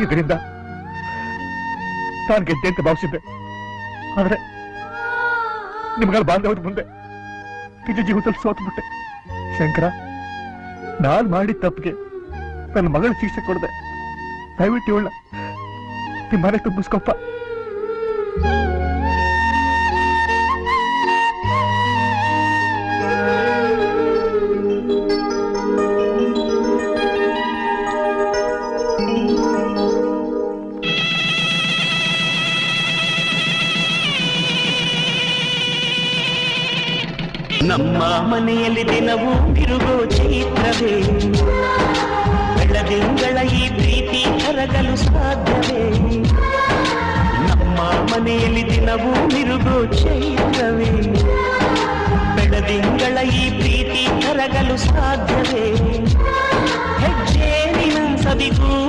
ಇದರಿಂದ ನಾನು ಗೆದ್ದೆ ಅಂತ ಭಾವಿಸಿದ್ದೆ. ಆದ್ರೆ ನಿಮ್ಗಳ ಬಾಂಧವ್ರ ಮುಂದೆ ನಿಜ ಜೀವಿತದಲ್ಲಿ ಸೋತ್ಬಿಟ್ಟೆ. ಶಂಕರ, ನಾನ್ ಮಾಡಿದ ತಪ್ಪಿಗೆ ನನ್ನ ಮಗಳ ಶಿಕ್ಷೆ ಕೊಡದೆ ದಯವಿಟ್ಟು ಇವಳ ನಿಮ್ಮ ಮನೆ ತುಂಬಿಸ್ಕೊಪ್ಪ. ನಮ್ಮ ಮನೆಯಲ್ಲಿ ದಿನವೂ ತಿರುಗೋ ಚೈತ್ರವೇ, ಬೆಳದಿಂಗಳ ಈ ಪ್ರೀತಿ ಕರಗಲು ಸಾಧ್ಯವೇ? ನಮ್ಮ ಮನೆಯಲ್ಲಿ ದಿನವೂ ತಿರುಗೋ ಚೈತ್ರವೇ, ಬೆಳದಿಂಗಳ ಈ ಪ್ರೀತಿ ಕರಗಲು ಸಾಧ್ಯವೇ? ಹೆಜ್ಜೆ ನಿನ್ನ ಸದಿಗೂ